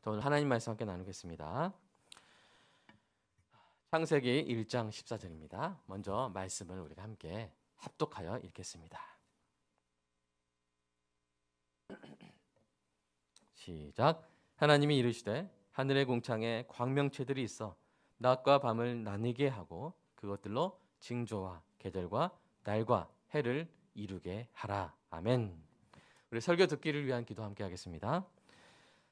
자, 오늘 하나님 말씀 함께 나누겠습니다. 창세기 1장 14절입니다. 먼저 말씀을 우리가 함께 합독하여 읽겠습니다. 시작. 하나님이 이르시되 하늘의 궁창에 광명체들이 있어 낮과 밤을 나뉘게 하고 그것들로 징조와 계절과 날과 해를 이루게 하라. 아멘. 우리 설교 듣기를 위한 기도 함께 하겠습니다.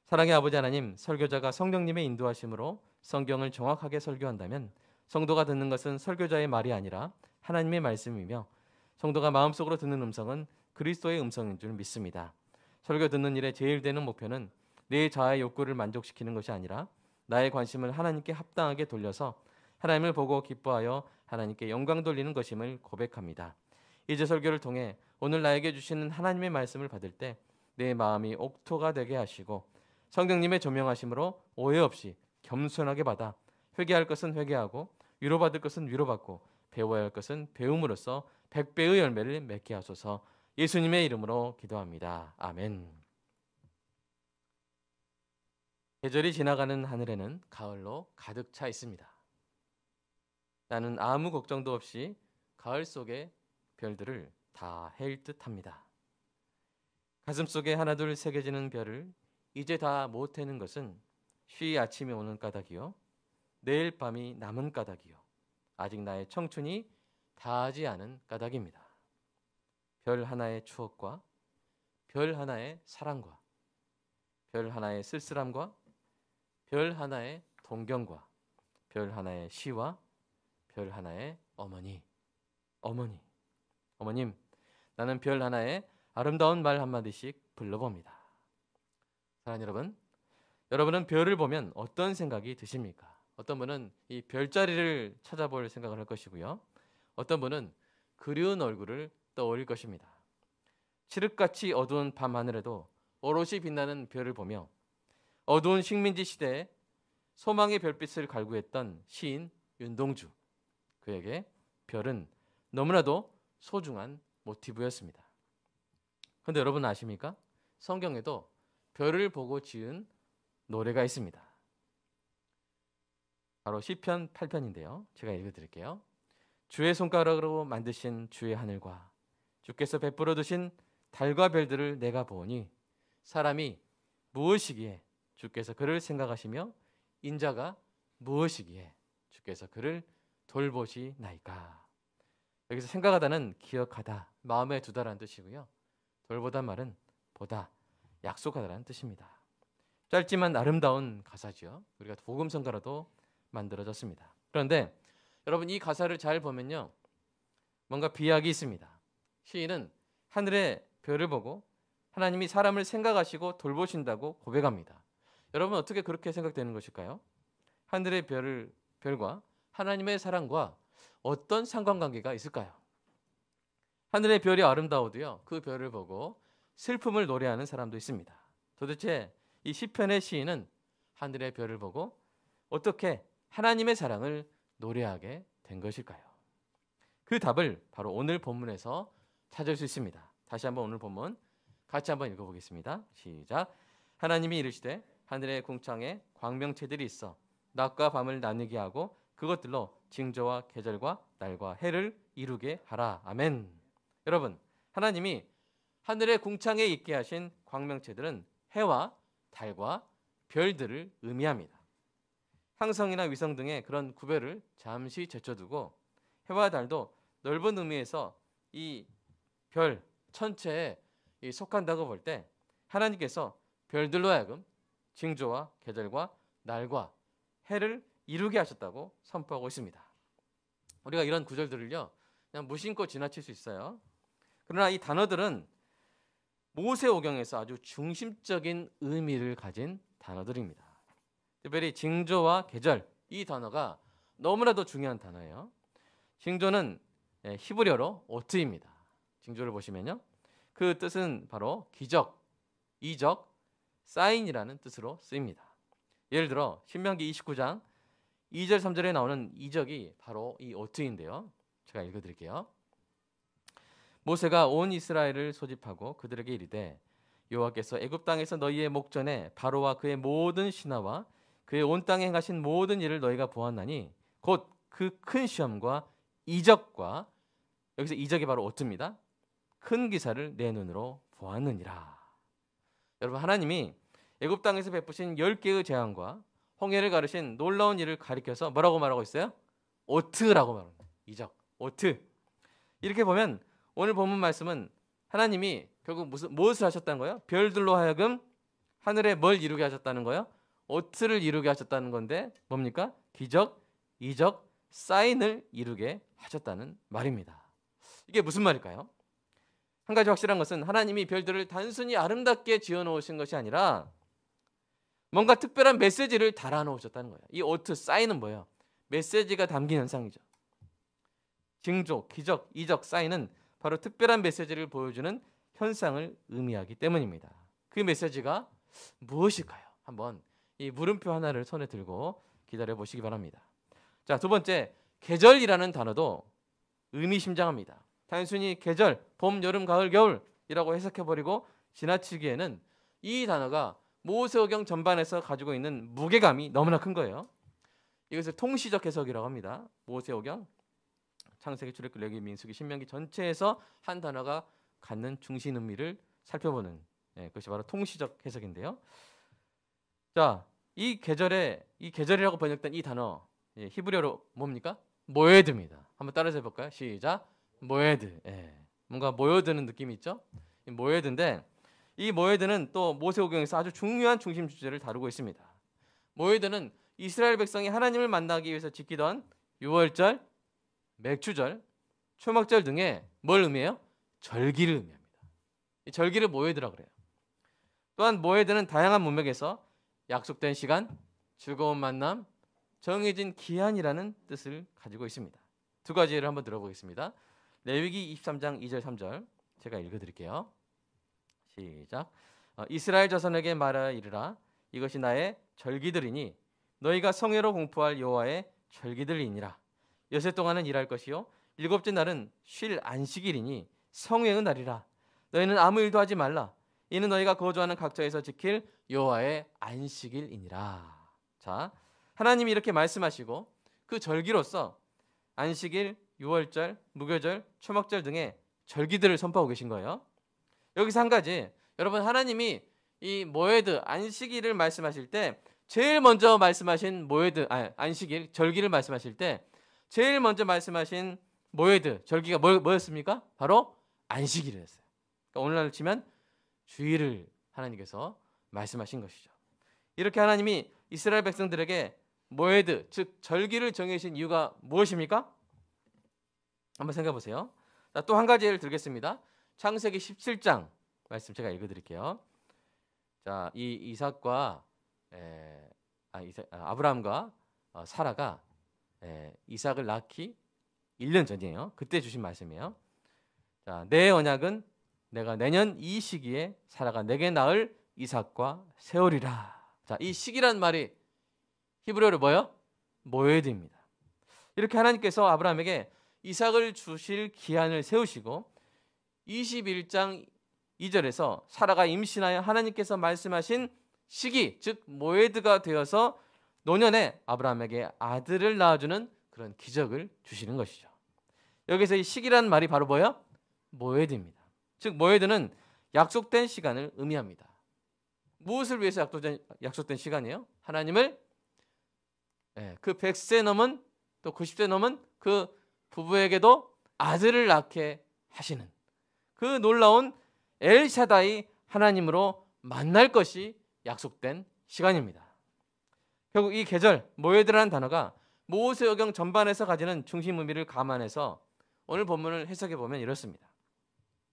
사랑의 아버지 하나님, 설교자가 성령님의 인도하심으로 성경을 정확하게 설교한다면 성도가 듣는 것은 설교자의 말이 아니라 하나님의 말씀이며 성도가 마음속으로 듣는 음성은 그리스도의 음성인 줄 믿습니다. 설교 듣는 일의 제일 되는 목표는 내 자아의 욕구를 만족시키는 것이 아니라 나의 관심을 하나님께 합당하게 돌려서 하나님을 보고 기뻐하여 하나님께 영광 돌리는 것임을 고백합니다. 이제 설교를 통해 오늘 나에게 주시는 하나님의 말씀을 받을 때 내 마음이 옥토가 되게 하시고 성령님의 조명하심으로 오해 없이 겸손하게 받아 회개할 것은 회개하고 위로받을 것은 위로받고 배워야 할 것은 배움으로써 100배의 열매를 맺게 하소서. 예수님의 이름으로 기도합니다. 아멘. 계절이 지나가는 하늘에는 가을로 가득 차 있습니다. 나는 아무 걱정도 없이 가을 속의 별들을 다 헤일 듯합니다. 가슴속에 하나둘 새겨지는 별을 이제 다 못 해는 것은 쉬 아침이 오는 까닭이요 내일 밤이 남은 까닭이요 아직 나의 청춘이 다하지 않은 까닭입니다. 별 하나의 추억과 별 하나의 사랑과 별 하나의 쓸쓸함과 별 하나의 동경과 별 하나의 시와 별 하나의 어머님, 나는 별 하나의 아름다운 말 한마디씩 불러봅니다. 사랑하는 여러분, 여러분은 별을 보면 어떤 생각이 드십니까? 어떤 분은 이 별자리를 찾아볼 생각을 할 것이고요. 어떤 분은 그리운 얼굴을 떠올릴 것입니다. 칠흑같이 어두운 밤하늘에도 오롯이 빛나는 별을 보며 어두운 식민지 시대에 소망의 별빛을 갈구했던 시인 윤동주, 그에게 별은 너무나도 소중한 모티브였습니다. 그런데 여러분 아십니까? 성경에도 별을 보고 지은 노래가 있습니다. 바로 시편 8편인데요. 제가 읽어드릴게요. 주의 손가락으로 만드신 주의 하늘과 주께서 베풀어 두신 달과 별들을 내가 보니 사람이 무엇이기에 주께서 그를 생각하시며 인자가 무엇이기에 주께서 그를 돌보시나이까. 여기서 생각하다는 기억하다, 마음에 두다라는 뜻이고요. 돌보다 말은 보다, 약속하다라는 뜻입니다. 짧지만 아름다운 가사죠. 우리가 복음성가로도 만들어졌습니다. 그런데 여러분 이 가사를 잘 보면요, 뭔가 비약이 있습니다. 시인은 하늘의 별을 보고 하나님이 사람을 생각하시고 돌보신다고 고백합니다. 여러분 어떻게 그렇게 생각되는 것일까요? 하늘의 별과 하나님의 사랑과 어떤 상관관계가 있을까요? 하늘의 별이 아름다워도요, 그 별을 보고 슬픔을 노래하는 사람도 있습니다. 도대체 이 시편의 시인은 하늘의 별을 보고 어떻게 하나님의 사랑을 노래하게 된 것일까요? 그 답을 바로 오늘 본문에서 찾을 수 있습니다. 다시 한번 오늘 본문 같이 한번 읽어보겠습니다. 시작. 하나님이 이르시되 하늘의 궁창에 광명체들이 있어 낮과 밤을 나누게 하고 그것들로 징조와 계절과 날과 해를 이루게 하라. 아멘. 여러분, 하나님이 하늘의 궁창에 있게 하신 광명체들은 해와 달과 별들을 의미합니다. 항성이나 위성 등의 그런 구별을 잠시 제쳐두고 해와 달도 넓은 의미에서 이 별, 천체에 속한다고 볼 때 하나님께서 별들로 하여금 징조와 계절과 날과 해를 이루게 하셨다고 선포하고 있습니다. 우리가 이런 구절들을요, 그냥 무심코 지나칠 수 있어요. 그러나 이 단어들은 모세오경에서 아주 중심적인 의미를 가진 단어들입니다. 특별히 징조와 계절, 이 단어가 너무나도 중요한 단어예요. 징조는 히브리어로 오트입니다. 징조를 보시면요, 그 뜻은 바로 기적, 이적, 사인이라는 뜻으로 쓰입니다. 예를 들어 신명기 29장 2절 3절에 나오는 이적이 바로 이 오트인데요. 제가 읽어드릴게요. 모세가 온 이스라엘을 소집하고 그들에게 이르되 여호와께서 애굽 땅에서 너희의 목전에 바로와 그의 모든 신하와 그의 온 땅에 행하신 모든 일을 너희가 보았나니 곧 그 큰 시험과 이적과, 여기서 이적이 바로 오트입니다. 큰 기사를 내 눈으로 보았느니라. 여러분, 하나님이 애굽 땅에서 베푸신 10개의 재앙과 홍해를 가르신 놀라운 일을 가리켜서 뭐라고 말하고 있어요? 오트라고 말합니다. 이적, 오트. 이렇게 보면 오늘 본문 말씀은 하나님이 결국 무엇을 하셨다는 거예요? 별들로 하여금 하늘에 뭘 이루게 하셨다는 거예요? 오트를 이루게 하셨다는 건데 뭡니까? 기적, 이적, 사인을 이루게 하셨다는 말입니다. 이게 무슨 말일까요? 한 가지 확실한 것은 하나님이 별들을 단순히 아름답게 지어놓으신 것이 아니라 뭔가 특별한 메시지를 달아놓으셨다는 거예요. 이 오트, 사인은 뭐예요? 메시지가 담긴 현상이죠. 징조, 기적, 이적, 사인은 바로 특별한 메시지를 보여주는 현상을 의미하기 때문입니다. 그 메시지가 무엇일까요? 한번 이 물음표 하나를 손에 들고 기다려 보시기 바랍니다. 자, 두 번째, 계절이라는 단어도 의미심장합니다. 단순히 계절, 봄, 여름, 가을, 겨울이라고 해석해버리고 지나치기에는 이 단어가 모세오경 전반에서 가지고 있는 무게감이 너무나 큰 거예요. 이것을 통시적 해석이라고 합니다. 모세오경, 창세기, 출애굽기, 레위기, 민수기, 신명기 전체에서 한 단어가 갖는 중심 의미를 살펴보는 그것이 바로 통시적 해석인데요. 자, 이 계절이라고 번역된 이 단어, 히브리어로 뭡니까? 모에드입니다. 한번 따라서 해볼까요? 시작. 모에드. 뭔가 모여드는 느낌이 있죠? 모에드인데 이 모에드는 또 모세오경에서 아주 중요한 중심 주제를 다루고 있습니다. 모에드는 이스라엘 백성이 하나님을 만나기 위해서 지키던 유월절, 맥추절, 초막절 등의 뭘 의미해요? 절기를 의미합니다. 이 절기를 모에드라고 그래요. 또한 모에드는 다양한 문맥에서 약속된 시간, 즐거운 만남, 정해진 기한이라는 뜻을 가지고 있습니다. 두 가지를 한번 들어보겠습니다. 레위기 23장 2절 3절 제가 읽어드릴게요. 시작. 이스라엘 자손에게 말하여 이르라. 이것이 나의 절기들이니 너희가 성회로 공포할 여호와의 절기들이니라. 여세 동안은 일할 것이요 일곱째 날은 쉴 안식일이니 성회의 날이라. 너희는 아무 일도 하지 말라. 이는 너희가 거주하는 각처에서 지킬 여호와의 안식일이니라. 자, 하나님이 이렇게 말씀하시고 그 절기로서 안식일, 유월절, 무교절, 초막절 등의 절기들을 선포하고 계신 거예요. 여기서 한 가지, 여러분, 하나님이 이 모에드, 안식일을 말씀하실 때 제일 먼저 말씀하신 모에드, 안식일, 절기를 말씀하실 때 제일 먼저 말씀하신 모에드, 절기가 뭐였습니까? 바로 안식일이었어요. 그러니까 오늘날로 치면 주일을 하나님께서 말씀하신 것이죠. 이렇게 하나님이 이스라엘 백성들에게 모에드, 즉 절기를 정해주신 이유가 무엇입니까? 한번 생각해 보세요. 또 한 가지 예를 들겠습니다. 창세기 17장 말씀 제가 읽어드릴게요. 자, 이 이삭과 아브라함과 사라가 이삭을 낳기 1년 전이에요. 그때 주신 말씀이에요. 자, 내 언약은 내가 내년 이 시기에 사라가 내게 낳을 이삭과 세우리라. 자, 이 시기란 말이 히브리어로 뭐예요? 모에드입니다. 이렇게 하나님께서 아브라함에게 이삭을 주실 기한을 세우시고 21장 2절에서 사라가 임신하여 하나님께서 말씀하신 시기, 즉 모에드가 되어서 노년에 아브라함에게 아들을 낳아주는 그런 기적을 주시는 것이죠. 여기서 이 시기라는 말이 바로 뭐예요? 모에드입니다. 즉 모에드는 약속된 시간을 의미합니다. 무엇을 위해서 약속된 시간이에요? 하나님을 그 100세 넘은 또 90세 넘은 그 부부에게도 아들을 낳게 하시는 그 놀라운 엘샤다이 하나님으로 만날 것이 약속된 시간입니다. 결국 이 계절, 모에드라는 단어가 모세오경 전반에서 가지는 중심 의미를 감안해서 오늘 본문을 해석해 보면 이렇습니다.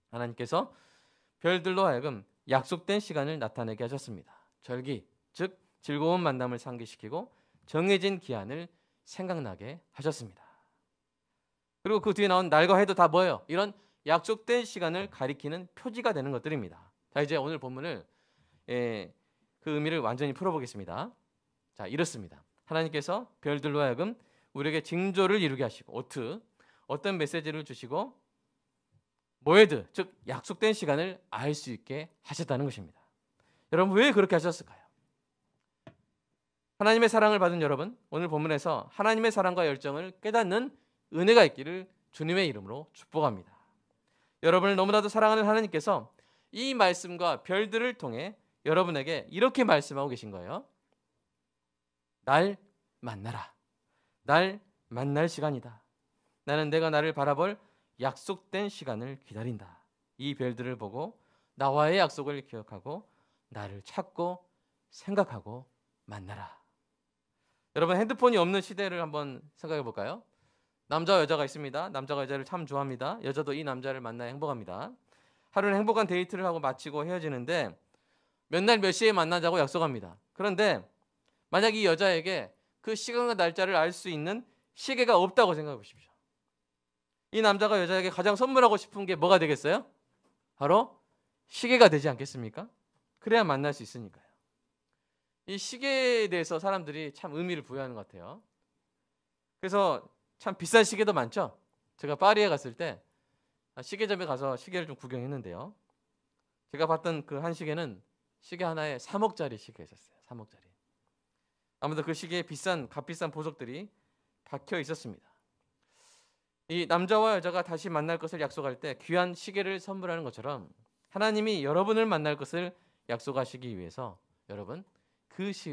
하나님께서 별들로 하여금 약속된 시간을 나타내게 하셨습니다. 절기, 즉 즐거운 만남을 상기시키고 정해진 기한을 생각나게 하셨습니다. 그리고 그 뒤에 나온 날과 해도 다 뭐예요? 이런 약속된 시간을 가리키는 표지가 되는 것들입니다. 자, 이제 오늘 본문을 그 의미를 완전히 풀어보겠습니다. 자, 이렇습니다. 하나님께서 별들로 하여금 우리에게 징조를 이루게 하시고 어떤 메시지를 주시고 모에드, 즉 약속된 시간을 알 수 있게 하셨다는 것입니다. 여러분 왜 그렇게 하셨을까요? 하나님의 사랑을 받은 여러분, 오늘 본문에서 하나님의 사랑과 열정을 깨닫는 은혜가 있기를 주님의 이름으로 축복합니다. 여러분을 너무나도 사랑하는 하나님께서 이 말씀과 별들을 통해 여러분에게 이렇게 말씀하고 계신 거예요. 날 만나라. 날 만날 시간이다. 나는 내가 나를 바라볼 약속된 시간을 기다린다. 이 별들을 보고 나와의 약속을 기억하고 나를 찾고 생각하고 만나라. 여러분 핸드폰이 없는 시대를 한번 생각해 볼까요? 남자와 여자가 있습니다. 남자가 여자를 참 좋아합니다. 여자도 이 남자를 만나야 행복합니다. 하루는 행복한 데이트를 하고 마치고 헤어지는데 몇 날 몇 시에 만나자고 약속합니다. 그런데 만약 이 여자에게 그 시간과 날짜를 알 수 있는 시계가 없다고 생각해 보십시오. 이 남자가 여자에게 가장 선물하고 싶은 게 뭐가 되겠어요? 바로 시계가 되지 않겠습니까? 그래야 만날 수 있으니까요. 이 시계에 대해서 사람들이 참 의미를 부여하는 것 같아요. 그래서 참 비싼 시계도 많죠. 제가 파리에 갔을 때 시계점에 가서 시계를 좀 구경했는데요. 제가 봤던 그 한 시계는 시계 하나에 3억짜리 시계가 있었어요. 3억짜리. 아무튼 그 시계에 값비싼 보석들이 박혀 있었습니다. 이 남자와 여자가 다시 만날 것을 약속할 때 귀한 시계를 선물하는 것처럼 하나님이 여러분을 만날 것을 약속하시기 위해서 여러분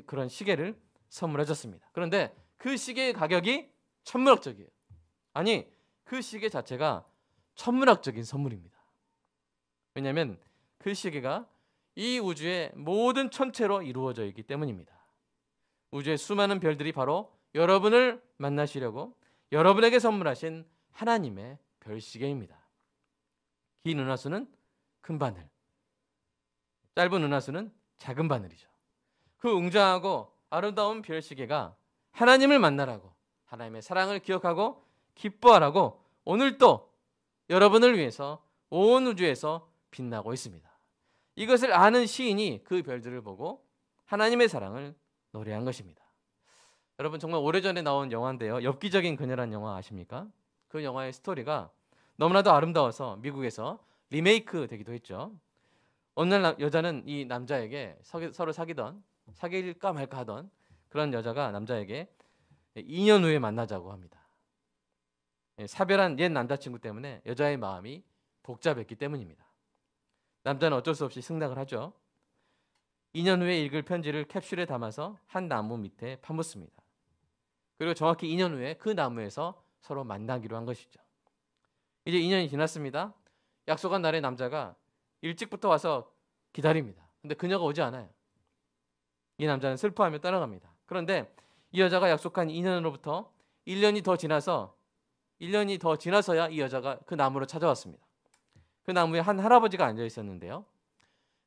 그런 시계를 선물해 줬습니다. 그런데 그 시계의 가격이 천문학적이에요. 아니 그 시계 자체가 천문학적인 선물입니다. 왜냐하면 그 시계가 이 우주의 모든 천체로 이루어져 있기 때문입니다. 우주의 수많은 별들이 바로 여러분을 만나시려고 여러분에게 선물하신 하나님의 별시계입니다. 긴 은하수는 큰 바늘, 짧은 은하수는 작은 바늘이죠. 그 웅장하고 아름다운 별시계가 하나님을 만나라고, 하나님의 사랑을 기억하고 기뻐하라고 오늘 또 여러분을 위해서 온 우주에서 빛나고 있습니다. 이것을 아는 시인이 그 별들을 보고 하나님의 사랑을 노래한 것입니다. 여러분 정말 오래전에 나온 영화인데요. 엽기적인 그녀란 영화 아십니까? 그 영화의 스토리가 너무나도 아름다워서 미국에서 리메이크 되기도 했죠. 어느 날 여자는 이 남자에게 서로 사귈까 말까 하던 그런 여자가 남자에게 2년 후에 만나자고 합니다. 사별한 옛 남자친구 때문에 여자의 마음이 복잡했기 때문입니다. 남자는 어쩔 수 없이 승낙을 하죠. 2년 후에 읽을 편지를 캡슐에 담아서 한 나무 밑에 파묻습니다. 그리고 정확히 2년 후에 그 나무에서 서로 만나기로 한 것이죠. 이제 2년이 지났습니다. 약속한 날에 남자가 일찍부터 와서 기다립니다. 근데 그녀가 오지 않아요. 이 남자는 슬퍼하며 떠나갑니다. 그런데 이 여자가 약속한 2년으로부터 1년이 더 지나서야 이 여자가 그 나무로 찾아왔습니다. 그 나무에 한 할아버지가 앉아 있었는데요.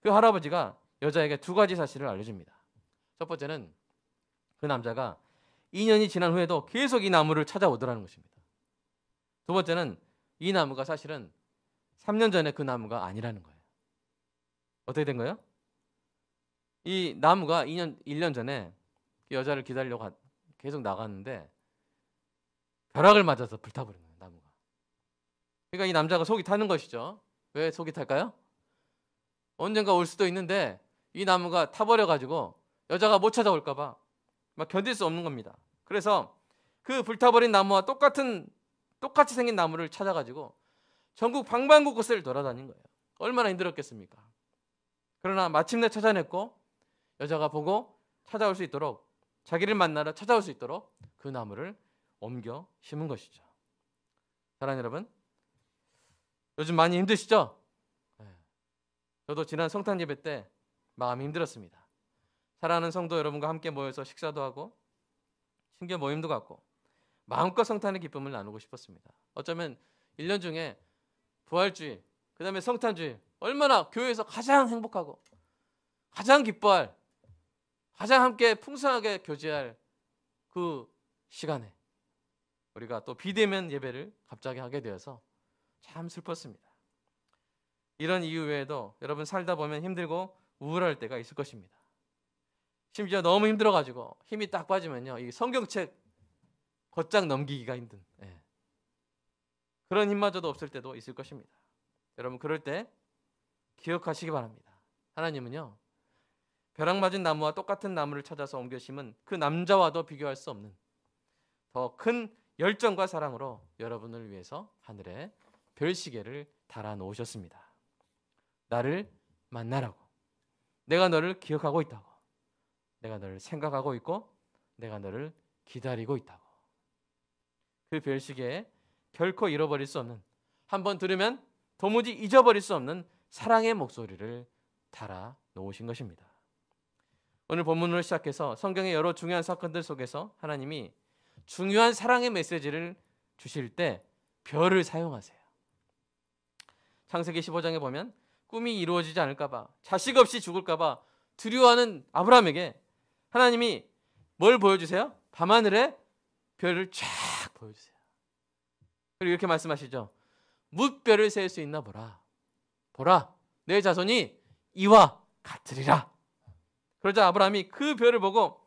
그 할아버지가 여자에게 두 가지 사실을 알려줍니다. 첫 번째는 그 남자가 2년이 지난 후에도 계속 이 나무를 찾아오더라는 것입니다. 두 번째는 이 나무가 사실은 3년 전에 그 나무가 아니라는 거예요. 어떻게 된 거예요? 이 나무가 1년 전에 여자를 기다리려고 계속 나갔는데 벼락을 맞아서 불타버린 거예요, 나무가. 그러니까 이 남자가 속이 타는 것이죠. 왜 속이 탈까요? 언젠가 올 수도 있는데 이 나무가 타버려가지고 여자가 못 찾아올까봐 막 견딜 수 없는 겁니다. 그래서 그 불타버린 나무와 똑같이 생긴 나무를 찾아가지고 전국 방방곳곳을 돌아다닌 거예요. 얼마나 힘들었겠습니까? 그러나 마침내 찾아냈고 여자가 보고 찾아올 수 있도록 자기를 만나러 찾아올 수 있도록 그 나무를 옮겨 심은 것이죠. 사랑하는 여러분, 요즘 많이 힘드시죠? 저도 지난 성탄 예배 때 마음이 힘들었습니다. 사랑하는 성도 여러분과 함께 모여서 식사도 하고 친교 모임도 갖고 마음껏 성탄의 기쁨을 나누고 싶었습니다. 어쩌면 1년 중에 부활주일, 그 다음에 성탄주일 얼마나 교회에서 가장 행복하고 가장 기뻐할, 가장 함께 풍성하게 교제할 그 시간에 우리가 또 비대면 예배를 갑자기 하게 되어서 참 슬펐습니다. 이런 이유 외에도 여러분 살다 보면 힘들고 우울할 때가 있을 것입니다. 심지어 너무 힘들어가지고 힘이 딱 빠지면요, 이 성경책 걷장 넘기기가 힘든 그런 힘마저도 없을 때도 있을 것입니다. 여러분 그럴 때 기억하시기 바랍니다. 하나님은요, 벼락 맞은 나무와 똑같은 나무를 찾아서 옮겨 심은 그 남자와도 비교할 수 없는 더 큰 열정과 사랑으로 여러분을 위해서 하늘에 별시계를 달아 놓으셨습니다. 나를 만나라고. 내가 너를 기억하고 있다고. 내가 너를 생각하고 있고 내가 너를 기다리고 있다고. 그 별시계에 결코 잃어버릴 수 없는, 한번 들으면 도무지 잊어버릴 수 없는 사랑의 목소리를 달아 놓으신 것입니다. 오늘 본문을 시작해서 성경의 여러 중요한 사건들 속에서 하나님이 중요한 사랑의 메시지를 주실 때 별을 사용하세요. 창세기 15장에 보면 꿈이 이루어지지 않을까 봐, 자식 없이 죽을까 봐 두려워하는 아브라함에게 하나님이 뭘 보여주세요? 밤하늘에 별을 쫙 보여주세요. 그리고 이렇게 말씀하시죠. 뭇별을 셀 수 있나 보라. 보라, 내 자손이 이와 같으리라. 그러자 아브라함이 그 별을 보고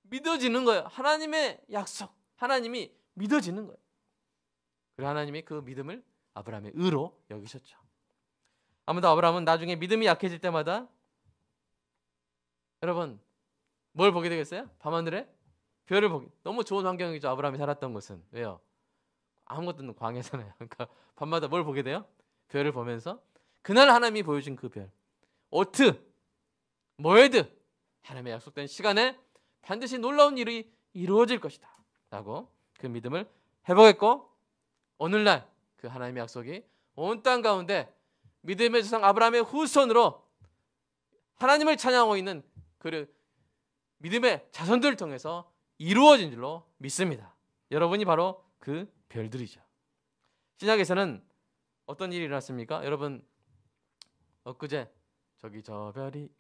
믿어지는 거예요. 하나님의 약속, 하나님이 믿어지는 거예요. 그리고 하나님이 그 믿음을 아브라함의 의로 여기셨죠. 아무도 아브라함은 나중에 믿음이 약해질 때마다 여러분 뭘 보게 되겠어요? 밤하늘에 별을 보게. 너무 좋은 환경이죠. 아브라함이 살았던 곳은. 왜요? 아무것도 없는 광야잖아요. 그러니까 밤마다 뭘 보게 돼요? 별을 보면서 그날 하나님이 보여준 그 별, 오트, 모에드, 하나님의 약속된 시간에 반드시 놀라운 일이 이루어질 것이다 라고 그 믿음을 회복했고, 오늘날 그 하나님의 약속이 온 땅 가운데 믿음의 조상 아브라함의 후손으로 하나님을 찬양하고 있는 그 믿음의 자손들을 통해서 이루어진 줄로 믿습니다. 여러분이 바로 그 별들이죠. 신약에서는 어떤 일이 일어났습니까? 여러분 엊그제 저기 저 별이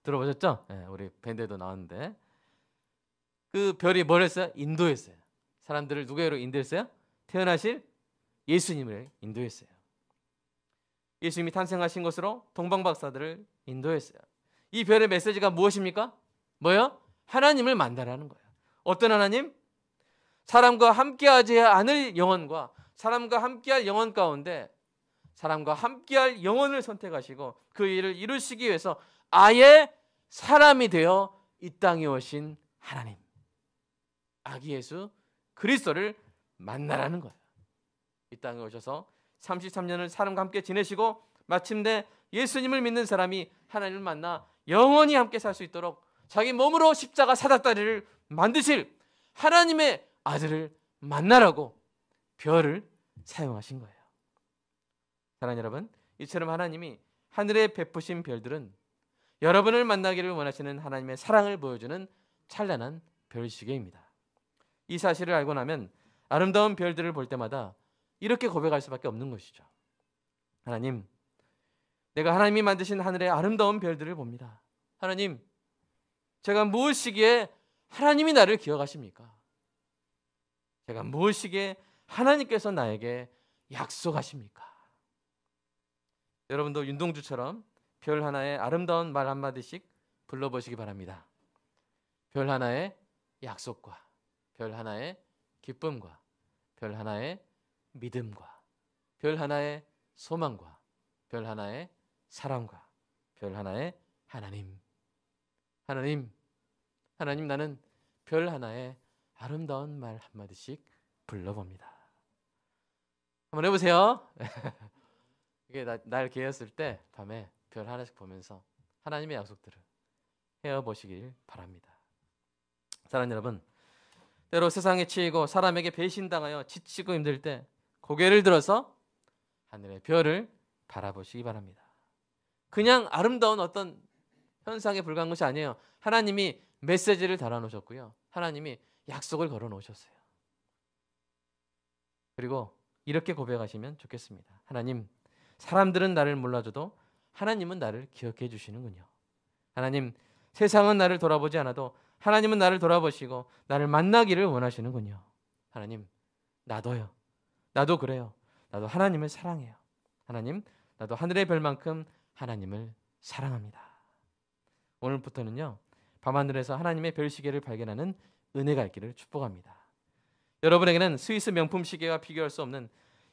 들어보셨죠? 네, 우리 밴드에도 나왔는데 그 별이 뭘 했어요? 인도했어요. 사람들을 누구로 인도했어요? 태어나실 예수님을 인도했어요. 예수님이 탄생하신 곳으로 동방박사들을 인도했어요. 이 별의 메시지가 무엇입니까? 뭐요? 하나님을 만나라는 거예요. 어떤 하나님? 사람과 함께하지 않을 영혼과 사람과 함께할 영혼 가운데 사람과 함께할 영혼을 선택하시고 그 일을 이루시기 위해서 아예 사람이 되어 이 땅에 오신 하나님, 아기 예수 그리스도를 만나라는 거예요. 이 땅에 오셔서 33년을 사람과 함께 지내시고 마침내 예수님을 믿는 사람이 하나님을 만나 영원히 함께 살 수 있도록 자기 몸으로 십자가 사닥다리를 만드실 하나님의 아들을 만나라고 별을 사용하신 거예요. 사랑하는 여러분, 이처럼 하나님이 하늘에 베푸신 별들은 여러분을 만나기를 원하시는 하나님의 사랑을 보여주는 찬란한 별시계입니다. 이 사실을 알고 나면 아름다운 별들을 볼 때마다 이렇게 고백할 수밖에 없는 것이죠. 하나님, 내가 하나님이 만드신 하늘의 아름다운 별들을 봅니다. 하나님, 제가 무엇이기에 하나님이 나를 기억하십니까? 제가 무엇이기에 하나님께서 나에게 약속하십니까? 여러분도 윤동주처럼 별 하나의 아름다운 말 한마디씩 불러보시기 바랍니다. 별 하나의 약속과 별 하나의 기쁨과 별 하나의 믿음과 별 하나의 소망과 별 하나의 사랑과 별 하나의 하나님. 하나님, 나는 별 하나의 아름다운 말 한마디씩 불러봅니다. 한번 해보세요. 이게 날 개였을 때 밤에 별 하나씩 보면서 하나님의 약속들을 헤어보시길 바랍니다. 사랑하는 여러분, 때로 세상에 치이고 사람에게 배신당하여 지치고 힘들 때 고개를 들어서 하늘의 별을 바라보시기 바랍니다. 그냥 아름다운 어떤 현상에 불과한 것이 아니에요. 하나님이 메시지를 달아놓으셨고요. 하나님이 약속을 걸어놓으셨어요. 그리고 이렇게 고백하시면 좋겠습니다. 하나님, 사람들은 나를 몰라줘도 하나님은 나를 기억해 주시는군요. 하나님, 세상은 나를 돌아보지 않아도 하나님은 나를 돌아보시고 나를 만나기를 원하시는군요. 하나님, 나도요. 나도 그래요. 나도 하나님을 사랑해요. 하나님, 나도 하늘의 별만큼 하나님을 사랑합니다. 오늘부터는요, 밤하늘에서 하나님의 별시계를 발견하는 은혜가 있기를 축복합니다. 여러분에게는 스위스 명품 시계와 비교할 수 없는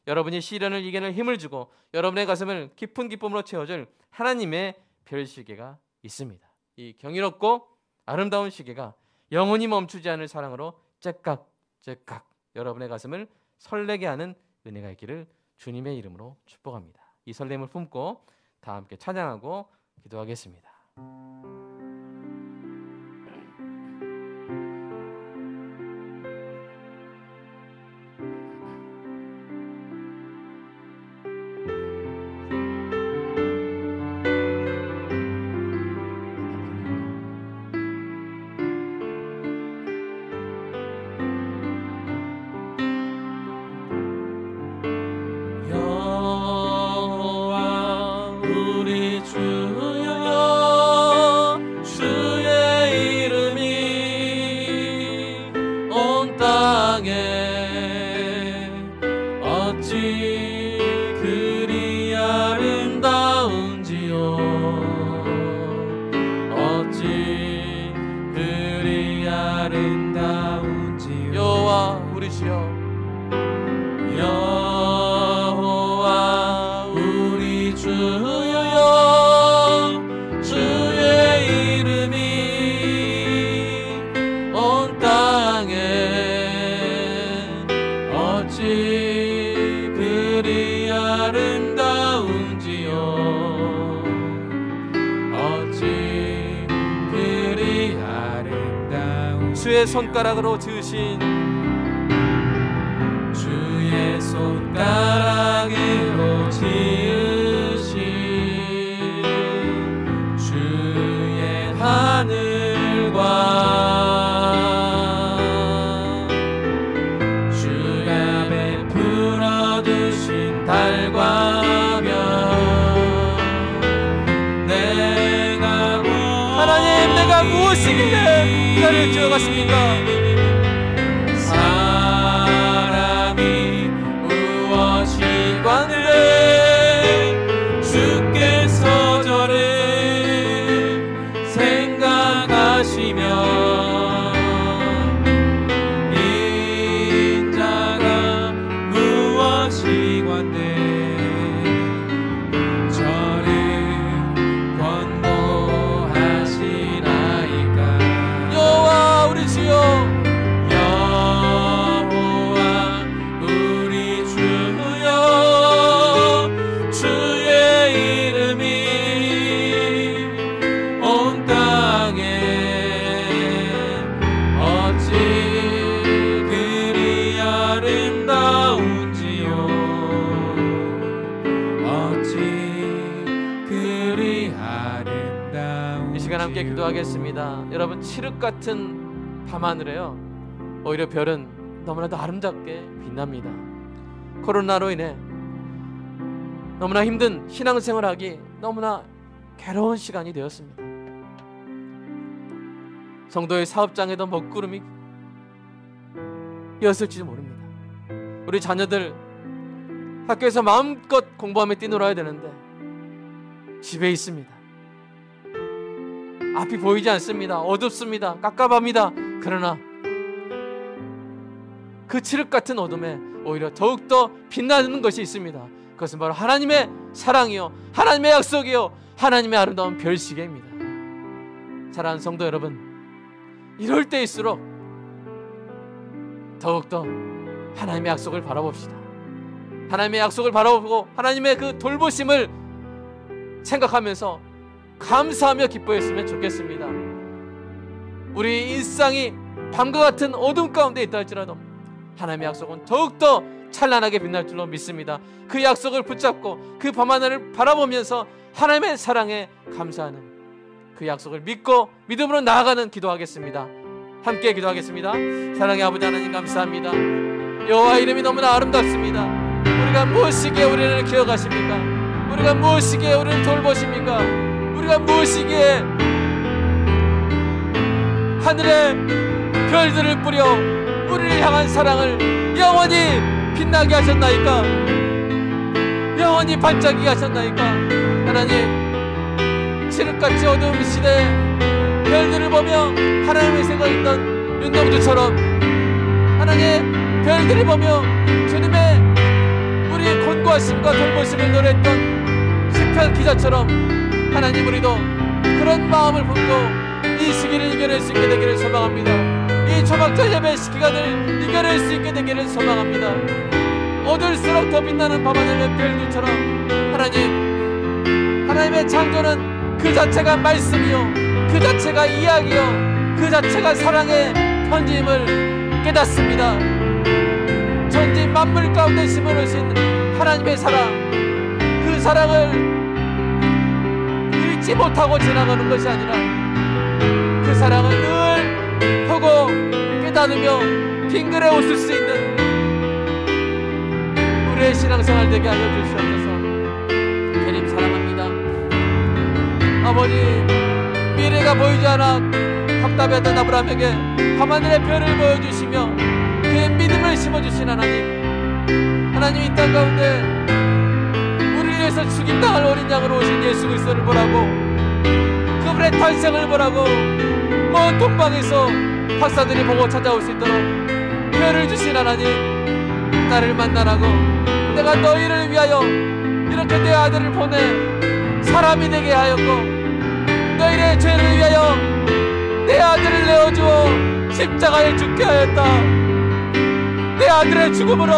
여러분이 시련을 이겨낼 힘을 주고 여러분의 가슴을 깊은 기쁨으로 채워줄 하나님의 별시계가 있습니다. 이 경이롭고 아름다운 시계가 영원히 멈추지 않을 사랑으로 째깍째깍 여러분의 가슴을 설레게 하는 은혜가 있기를 주님의 이름으로 축복합니다. 이 설렘을 품고 다 함께 찬양하고 기도하겠습니다. 주의 손가락으로 지으신 주의 손가락으로 지으신 주의 하늘과 주가 베풀어 두신 달과 별 하나님 내가 무엇이길래 나를 지어갔습니까? 사람이 무엇이건데 주께서 저를 생각하시며 인자가 무엇이건데 함께 기도하겠습니다. 여러분, 칠흑 같은 밤하늘에요, 오히려 별은 너무나도 아름답게 빛납니다. 코로나로 인해 너무나 힘든 신앙생활하기 너무나 괴로운 시간이 되었습니다. 성도의 사업장에도 먹구름이 였을지도 모릅니다. 우리 자녀들 학교에서 마음껏 공부하며 뛰놀아야 되는데 집에 있습니다. 앞이 보이지 않습니다. 어둡습니다. 깝깝합니다. 그러나 그 칠흑 같은 어둠에 오히려 더욱더 빛나는 것이 있습니다. 그것은 바로 하나님의 사랑이요, 하나님의 약속이요, 하나님의 아름다운 별시계입니다. 사랑하는 성도 여러분, 이럴 때일수록 더욱더 하나님의 약속을 바라봅시다. 하나님의 약속을 바라보고 하나님의 그 돌보심을 생각하면서 감사하며 기뻐했으면 좋겠습니다. 우리 일상이 밤과 같은 어둠 가운데 있다 할지라도 하나님의 약속은 더욱더 찬란하게 빛날 줄로 믿습니다. 그 약속을 붙잡고 그 밤하늘을 바라보면서 하나님의 사랑에 감사하는 그 약속을 믿고 믿음으로 나아가는 기도하겠습니다. 함께 기도하겠습니다. 사랑의 아버지 하나님, 감사합니다. 여호와 이름이 너무나 아름답습니다. 우리가 무엇이기에 우리를 기억하십니까? 우리가 무엇이기에 우리를 돌보십니까? 우리가 무엇이기에 하늘에 별들을 뿌려 우리를 향한 사랑을 영원히 빛나게 하셨나이까? 영원히 반짝이게 하셨나이까? 하나님, 칠흑같이 어두운 시대에 별들을 보며 하나님의 생각했던 윤동주처럼 하나님, 별들을 보며 주님의 우리 인도하심과 돌보심을 노래했던 시편 기자처럼 하나님, 우리도 그런 마음을 품고 이 시기를 이겨낼 수 있게 되기를 소망합니다. 이 초막절 예배 기간을 이겨낼 수 있게 되기를 소망합니다. 어둘수록 더 빛나는 밤하늘의 별들처럼 하나님의 창조는 그 자체가 말씀이요, 그 자체가 이야기요, 그 자체가 사랑의 편지임을 깨닫습니다. 천지 만물 가운데 심어놓으신 하나님의 사랑, 그 사랑을 잊지 못하고 지나가는 것이 아니라 그 사랑을 늘 보고 깨닫으며 빙그레 웃을 수 있는 우리의 신앙생활 되게 하여 주시옵소서. 주님 사랑합니다. 아버지, 미래가 보이지 않아 답답했던 아브라함에게 밤하늘의 별을 보여주시며 그의 믿음을 심어주신 하나님 이 땅 가운데 우리를 위해서 죽임당할 어린 양으로 오신 예수 그리스도를 보라고, 그분의 탄생을 보라고 먼 동방에서 박사들이 보고 찾아올 수 있도록 별을 주신 하나님, 나를 만나라고 내가 너희를 위하여 이렇게 내 아들을 보내 사람이 되게 하였고, 너희의 죄를 위하여 내 아들을 내어주어 십자가에 죽게 하였다. 내 아들의 죽음으로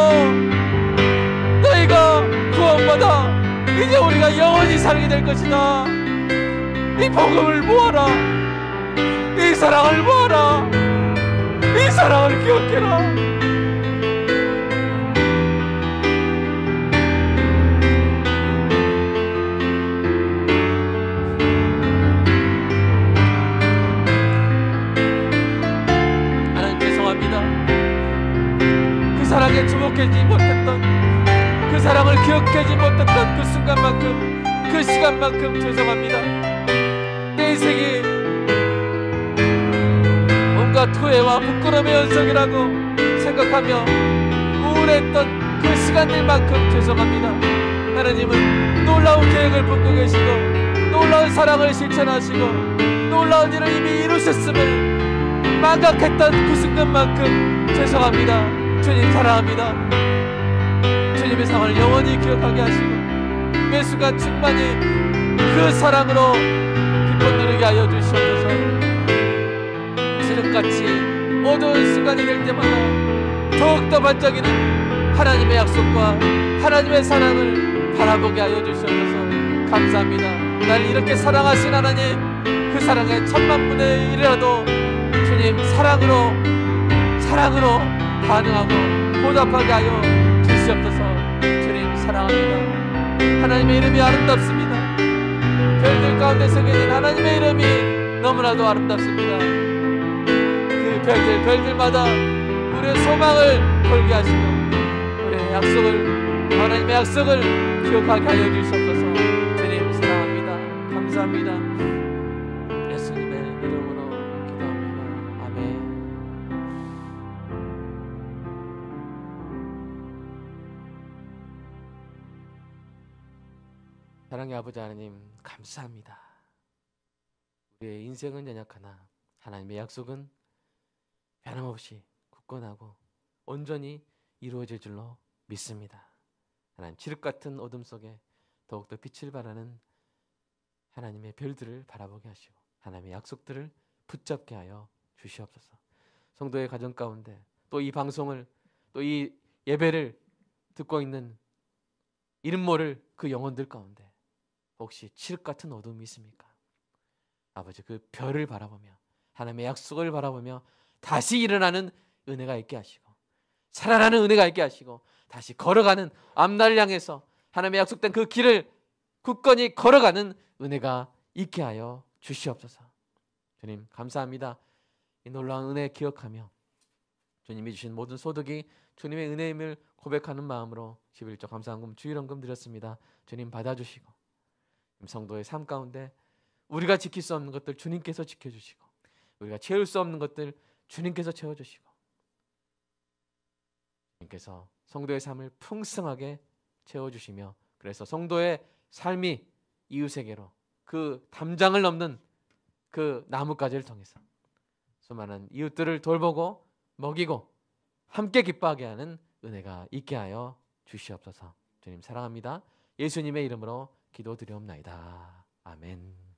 너희가 구원받아 이제 우리가 영원히 살게 될 것이다. 이 복음을 모아라. 이 사랑을 모아라. 이 사랑을 기억해라. 사랑에 주목하지 못했던, 그 사랑을 기억하지 못했던 그 순간만큼, 그 시간만큼 죄송합니다. 내 인생이 온갖 후회와 부끄러움의 연속이라고 생각하며 우울했던 그 시간들만큼 죄송합니다. 하나님은 놀라운 계획을 품고 계시고 놀라운 사랑을 실천하시고 놀라운 일을 이미 이루셨음을 망각했던 그 순간만큼 죄송합니다. 주님 사랑합니다. 주님의 사랑을 영원히 기억하게 하시고 매 순간 충만히 그 사랑으로 기쁨 누리게 하여 주시옵소서. 지름같이 어두운 순간이 될 때마다 더욱더 반짝이는 하나님의 약속과 하나님의 사랑을 바라보게 하여 주시옵소서. 감사합니다. 날 이렇게 사랑하신 하나님, 그 사랑의 10,000,000분의 1이라도 주님 사랑으로 반응하고 보답하게 하여 주시옵소서. 주님 사랑합니다. 하나님의 이름이 아름답습니다. 별들 가운데 새겨진 하나님의 이름이 너무나도 아름답습니다. 그 별들마다 우리의 소망을 걸게 하시고 우리의 약속을, 하나님의 약속을 기억하게 하여 주시옵소서. 주님 사랑합니다. 감사합니다. 예수님의 이름으로 기도합니다. 아멘. 사랑의 아버지 하나님, 감사합니다. 우리의 인생은 연약하나 하나님의 약속은 변함없이 굳건하고 온전히 이루어질 줄로 믿습니다. 하나님, 칠흑 같은 어둠 속에 더욱더 빛을 발하는 하나님의 별들을 바라보게 하시고 하나님의 약속들을 붙잡게 하여 주시옵소서. 성도의 가정 가운데 또 이 방송을, 또 이 예배를 듣고 있는 이름 모를 그 영혼들 가운데 혹시 칠흑 같은 어둠이 있습니까? 아버지, 그 별을 바라보며 하나님의 약속을 바라보며 다시 일어나는 은혜가 있게 하시고 살아나는 은혜가 있게 하시고 다시 걸어가는 앞날을 향해서 하나님의 약속된 그 길을 굳건히 걸어가는 은혜가 있게 하여 주시옵소서. 주님 감사합니다. 이 놀라운 은혜 기억하며 주님이 주신 모든 소득이 주님의 은혜임을 고백하는 마음으로 11조 감사헌금 주일헌금 드렸습니다. 주님 받아주시고 성도의 삶 가운데 우리가 지킬 수 없는 것들 주님께서 지켜주시고 우리가 채울 수 없는 것들 주님께서 채워주시고 주님께서 성도의 삶을 풍성하게 채워주시며 그래서 성도의 삶이 이웃에게로 그 담장을 넘는 그 나뭇가지를 통해서 수많은 이웃들을 돌보고 먹이고 함께 기뻐하게 하는 은혜가 있게 하여 주시옵소서. 주님 사랑합니다. 예수님의 이름으로 기도드리옵나이다. 아멘.